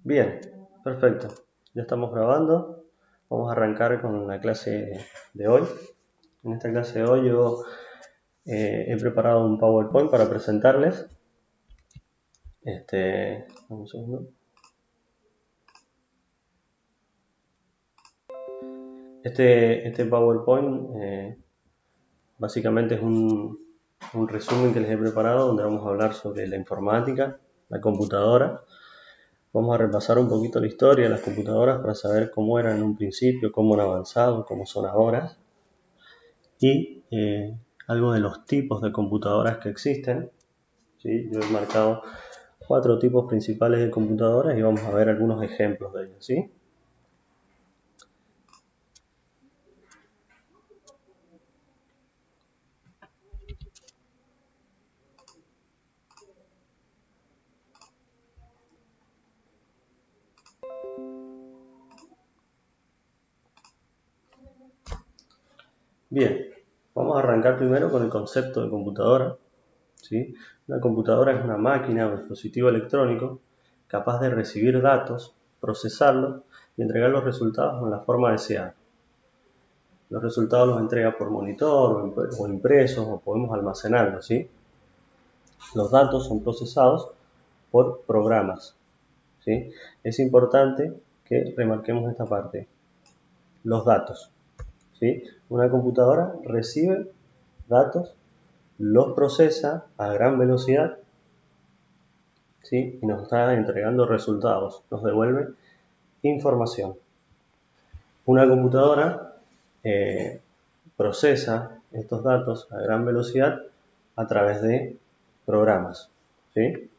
Bien, perfecto. Ya estamos grabando. Vamos a arrancar con la clase de hoy. En esta clase de hoy yo he preparado un PowerPoint para presentarles. Un segundo. Este PowerPoint básicamente es un resumen que les he preparado donde vamos a hablar sobre la informática, la computadora. Vamos a repasar un poquito la historia de las computadoras para saber cómo eran en un principio, cómo han avanzado, cómo son ahora. Y algo de los tipos de computadoras que existen. ¿Sí? Yo he marcado 4 tipos principales de computadoras y vamos a ver algunos ejemplos de ellos. ¿Sí? Bien, vamos a arrancar primero con el concepto de computadora. ¿Sí? Una computadora es una máquina o dispositivo electrónico capaz de recibir datos, procesarlos y entregar los resultados en la forma deseada. Los resultados los entrega por monitor o impresos o podemos almacenarlos. ¿Sí? Los datos son procesados por programas. ¿Sí? Es importante que remarquemos esta parte. Los datos. ¿Sí? Una computadora recibe datos, los procesa a gran velocidad, ¿sí? Y nos está entregando resultados, nos devuelve información. Una computadora procesa estos datos a gran velocidad a través de programas. ¿Sí?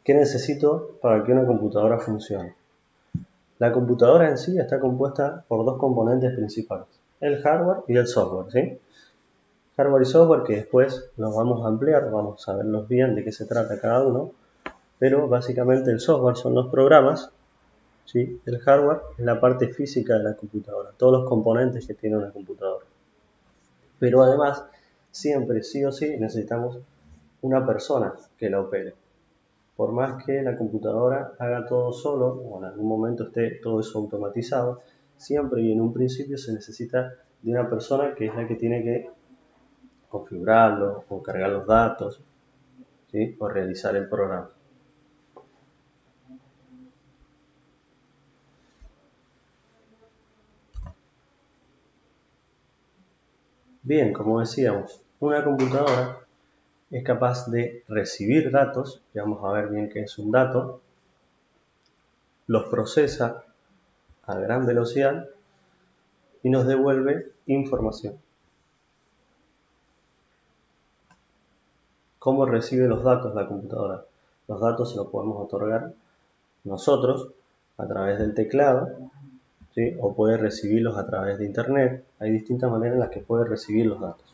¿Qué necesito para que una computadora funcione? La computadora en sí está compuesta por 2 componentes principales, el hardware y el software. ¿Sí? Hardware y software que después los vamos a ampliar, vamos a verlos bien de qué se trata cada uno, pero básicamente el software son los programas, ¿sí? El hardware es la parte física de la computadora, todos los componentes que tiene una computadora. Pero además, siempre, sí o sí, necesitamos una persona que la opere. Por más que la computadora haga todo solo, o en algún momento esté todo eso automatizado, siempre y en un principio se necesita de una persona que es la que tiene que configurarlo, o cargar los datos, ¿sí? O realizar el programa. Bien, como decíamos, una computadora es capaz de recibir datos, y vamos a ver bien qué es un dato, los procesa a gran velocidad y nos devuelve información. ¿Cómo recibe los datos la computadora? Los datos se los podemos otorgar nosotros a través del teclado, ¿sí? O puede recibirlos a través de internet. Hay distintas maneras en las que puede recibir los datos.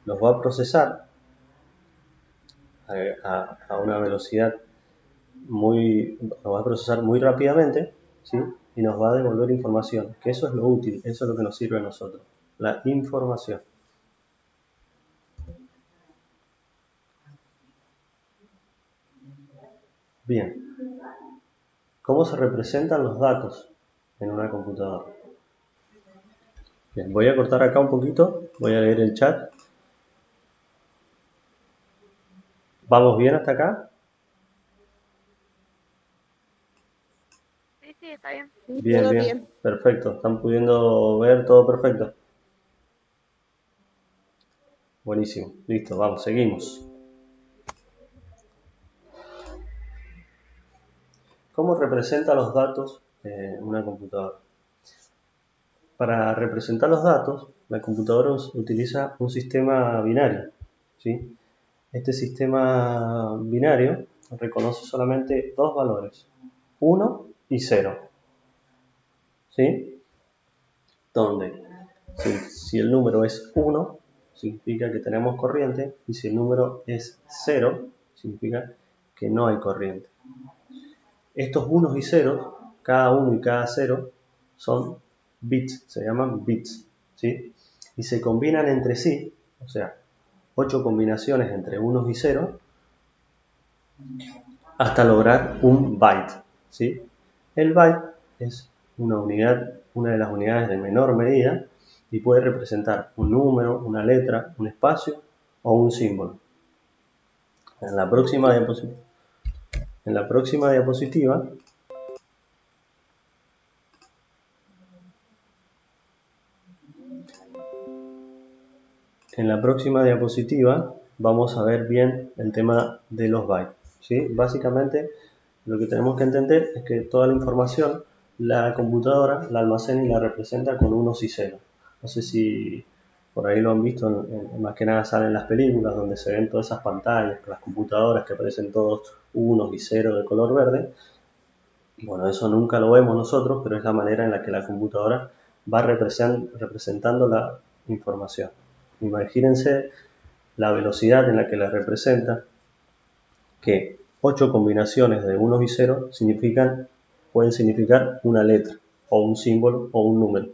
Los va a procesar a una velocidad lo va a procesar muy rápidamente, ¿sí? Y nos va a devolver información, que eso es lo útil, eso es lo que nos sirve a nosotros, la información. Bien, ¿cómo se representan los datos en una computadora? Bien, voy a cortar acá un poquito, voy a leer el chat. ¿Vamos bien hasta acá? Sí, está bien. Bien, Todo bien, bien. perfecto. ¿Están pudiendo ver todo perfecto? Buenísimo, listo, vamos, seguimos. ¿Cómo representa los datos una computadora? Para representar los datos, la computadora utiliza un sistema binario. ¿Sí? Este sistema binario reconoce solamente 2 valores, 1 y 0. ¿Sí? Donde si el número es 1, significa que tenemos corriente, y si el número es 0, significa que no hay corriente. Estos unos y ceros, cada uno y cada 0, son bits, se llaman bits, ¿sí? Y se combinan entre sí, o sea, 8 combinaciones entre unos y ceros hasta lograr un byte, ¿sí? El byte es una de las unidades de menor medida y puede representar un número, una letra, un espacio o un símbolo. En la próxima diapositiva vamos a ver bien el tema de los bytes, ¿sí? Básicamente lo que tenemos que entender es que toda la información la computadora la almacena y la representa con unos y ceros. No sé si por ahí lo han visto, más que nada salen las películas donde se ven todas esas pantallas, las computadoras que aparecen todos unos y ceros de color verde. Bueno, eso nunca lo vemos nosotros, pero es la manera en la que la computadora va representando la información. Imagínense la velocidad en la que la representa, que 8 combinaciones de unos y ceros pueden significar una letra, o un símbolo, o un número.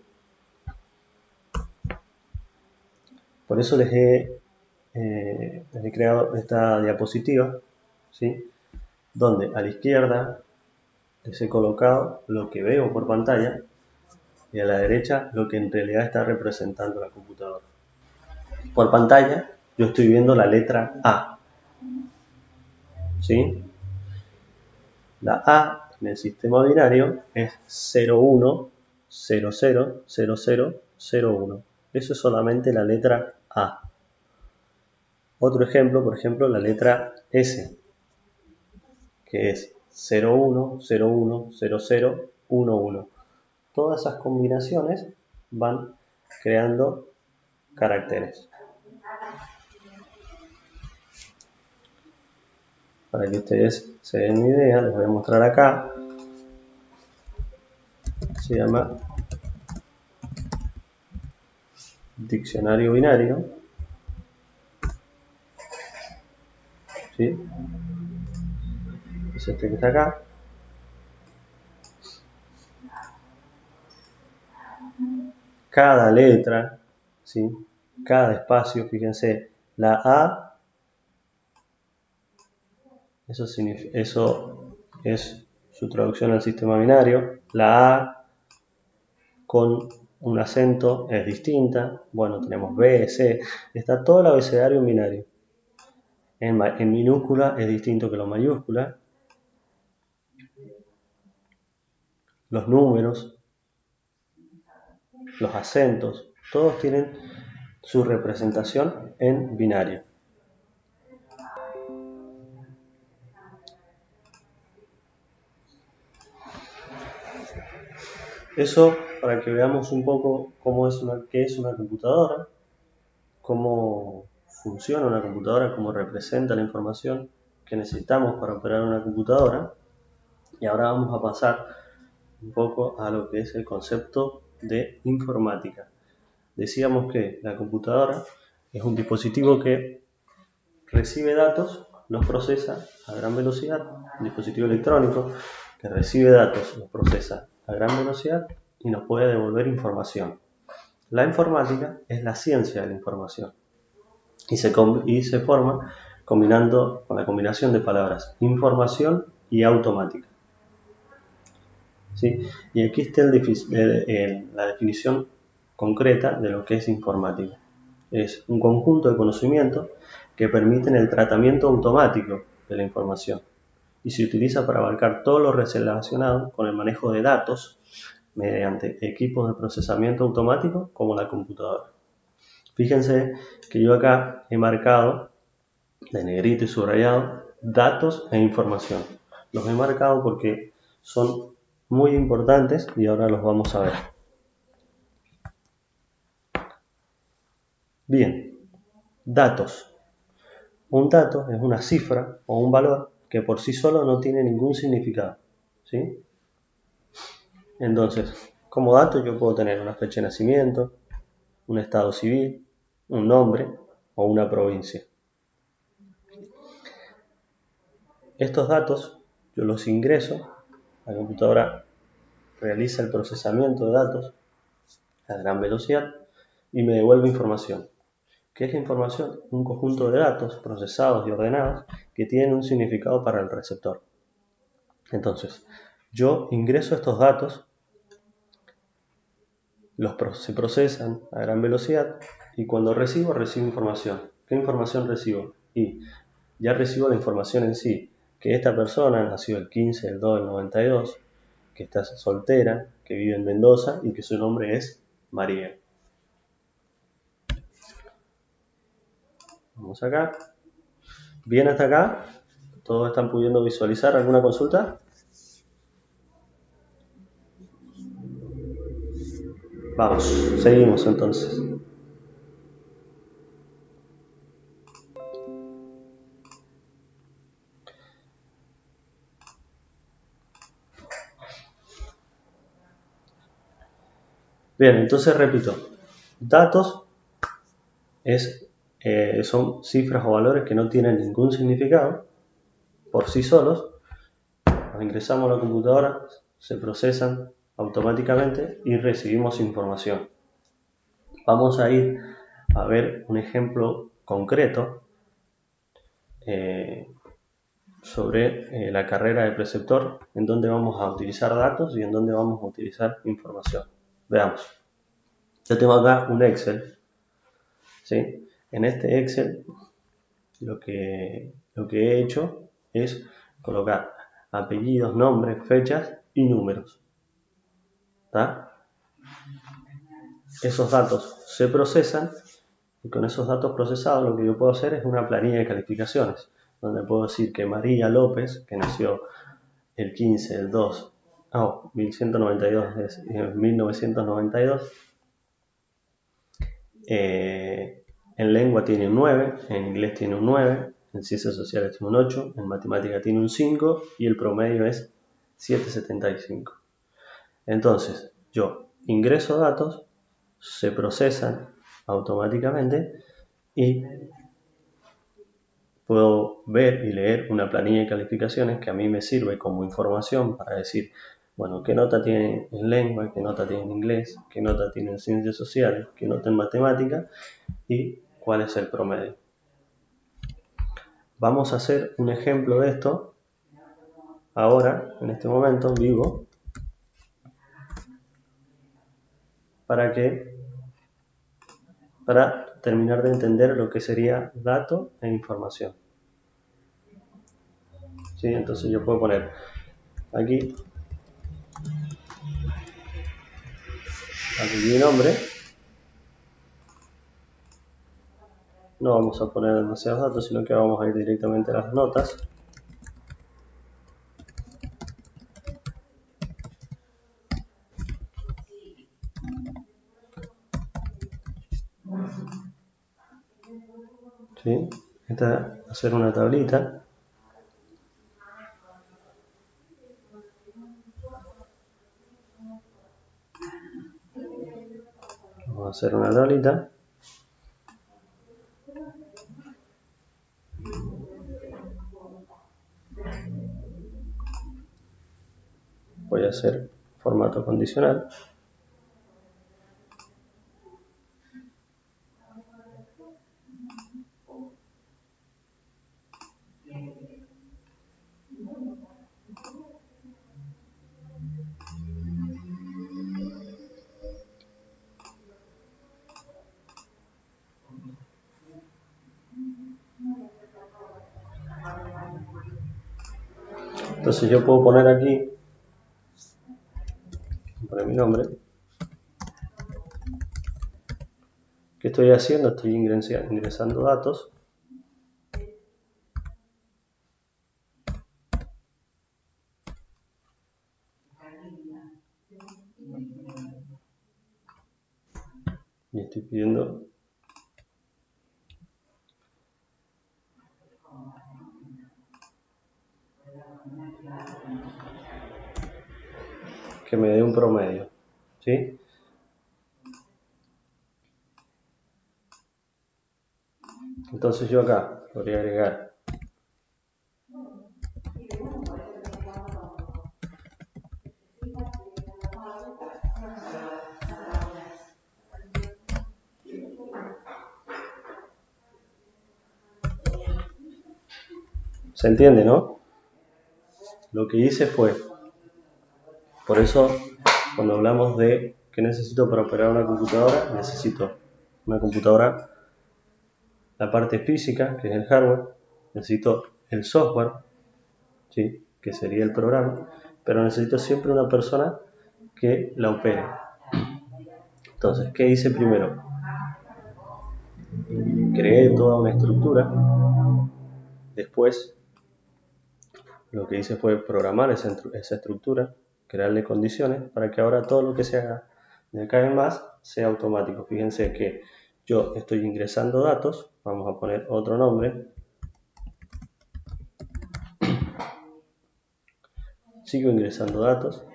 Por eso les he creado esta diapositiva, ¿sí? Donde a la izquierda les he colocado lo que veo por pantalla y a la derecha lo que en realidad está representando la computadora. Por pantalla yo estoy viendo la letra A, ¿sí? La A en el sistema binario es 01, 00, 00, 01. Eso es solamente la letra A. Otro ejemplo, por ejemplo, la letra S, que es 01, 01, 00, 11. Todas esas combinaciones van creando caracteres. Para que ustedes se den una idea, les voy a mostrar acá. Se llama diccionario binario, ¿sí? Es este que está acá. Cada letra, ¿sí? Cada espacio, fíjense, la A, eso es su traducción al sistema binario. La A con un acento es distinta. Bueno, tenemos B, C, está todo el abecedario en binario. En minúscula es distinto que la mayúscula. Los números, los acentos, todos tienen su representación en binario. Eso para que veamos un poco qué es una computadora, cómo funciona una computadora, cómo representa la información que necesitamos para operar una computadora. Y ahora vamos a pasar un poco a lo que es el concepto de informática. Decíamos que la computadora es un dispositivo que recibe datos, los procesa a gran velocidad, un dispositivo electrónico que recibe datos, los procesa a gran velocidad y nos puede devolver información. La informática es la ciencia de la información y se forma con la combinación de palabras información y automática. ¿Sí? Y aquí está la definición concreta de lo que es informática. Es un conjunto de conocimientos que permiten el tratamiento automático de la información y se utiliza para abarcar todo lo relacionado con el manejo de datos mediante equipos de procesamiento automático como la computadora. Fíjense que yo acá he marcado de negrito y subrayado datos e información. Los he marcado porque son muy importantes y ahora los vamos a ver. Bien, datos. Un dato es una cifra o un valor que por sí solo no tiene ningún significado, ¿sí? Entonces, como dato yo puedo tener una fecha de nacimiento, un estado civil, un nombre o una provincia. Estos datos yo los ingreso, la computadora realiza el procesamiento de datos a gran velocidad y me devuelve información. ¿Qué es la información? Un conjunto de datos procesados y ordenados que tienen un significado para el receptor. Entonces, yo ingreso estos datos, se procesan a gran velocidad y cuando recibo información. ¿Qué información recibo? Y ya recibo la información en sí, que esta persona nació el 15 del 2 del 92, que está soltera, que vive en Mendoza y que su nombre es María. Vamos acá. Bien hasta acá. ¿Todos están pudiendo visualizar alguna consulta? Vamos, seguimos entonces. Bien, entonces repito. Datos son cifras o valores que no tienen ningún significado por sí solos. Los ingresamos a la computadora, se procesan automáticamente y recibimos información. Vamos a ir a ver un ejemplo concreto sobre la carrera de preceptor, en donde vamos a utilizar datos y en donde vamos a utilizar información. Veamos. Yo tengo acá un Excel, ¿sí? En este Excel lo que he hecho es colocar apellidos, nombres, fechas y números. ¿Tá? Esos datos se procesan y con esos datos procesados lo que yo puedo hacer es una planilla de calificaciones, donde puedo decir que María López, que nació el 15 del 2, 1992, en lengua tiene un 9, en inglés tiene un 9, en ciencias sociales tiene un 8, en matemática tiene un 5 y el promedio es 7,75. Entonces, yo ingreso datos, se procesan automáticamente y puedo ver y leer una planilla de calificaciones que a mí me sirve como información para decir, bueno, qué nota tiene en lengua, qué nota tiene en inglés, qué nota tiene en ciencias sociales, qué nota en matemática y cuál es el promedio. Vamos a hacer un ejemplo de esto ahora, en este momento, vivo, para terminar de entender lo que sería dato e información. ¿Sí? Entonces yo puedo poner aquí mi nombre. No vamos a poner demasiados datos, sino que vamos a ir directamente a las notas. ¿Sí? Esta va a ser una tablita. Vamos a hacer una tablita. Voy a hacer formato condicional. Entonces yo puedo poner aquí, poner mi nombre. ¿Qué estoy haciendo? Estoy ingresando datos. Y estoy pidiendo que me dé un promedio. ¿Sí? Entonces yo acá podría agregar ¿Se entiende, no? Lo que hice fue, por eso cuando hablamos de qué necesito para operar una computadora, necesito una computadora, la parte física, que es el hardware, necesito el software, ¿sí? Que sería el programa, pero necesito siempre una persona que la opere. Entonces, ¿qué hice primero? Creé toda una estructura, después lo que hice fue programar esa estructura, crearle condiciones para que ahora todo lo que se haga de acá en más sea automático. Fíjense que yo estoy ingresando datos, vamos a poner otro nombre, sigo ingresando datos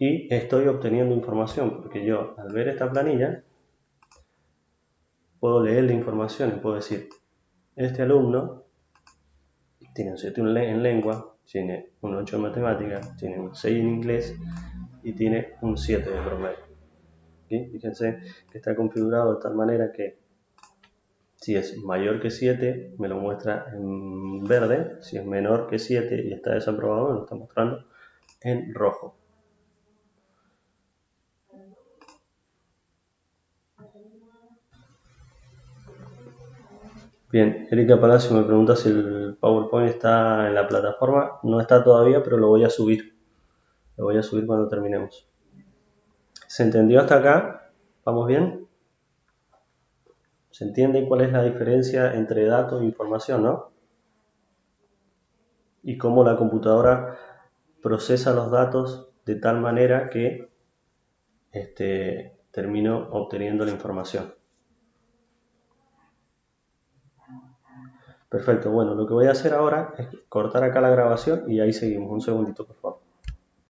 y estoy obteniendo información, porque yo al ver esta planilla puedo leer la información y puedo decir, este alumno tiene un 7 en lengua, tiene un 8 en matemáticas, tiene un 6 en inglés y tiene un 7 de promedio. ¿Sí? Fíjense que está configurado de tal manera que si es mayor que 7 me lo muestra en verde, si es menor que 7 y está desaprobado me lo está mostrando en rojo. Bien, Erika Palacio me pregunta si el PowerPoint está en la plataforma. No está todavía, pero lo voy a subir. Lo voy a subir cuando terminemos. ¿Se entendió hasta acá? ¿Vamos bien? ¿Se entiende cuál es la diferencia entre datos e información, no? Y cómo la computadora procesa los datos de tal manera que termino obteniendo la información. Perfecto, bueno, lo que voy a hacer ahora es cortar acá la grabación y ahí seguimos. Un segundito, por favor.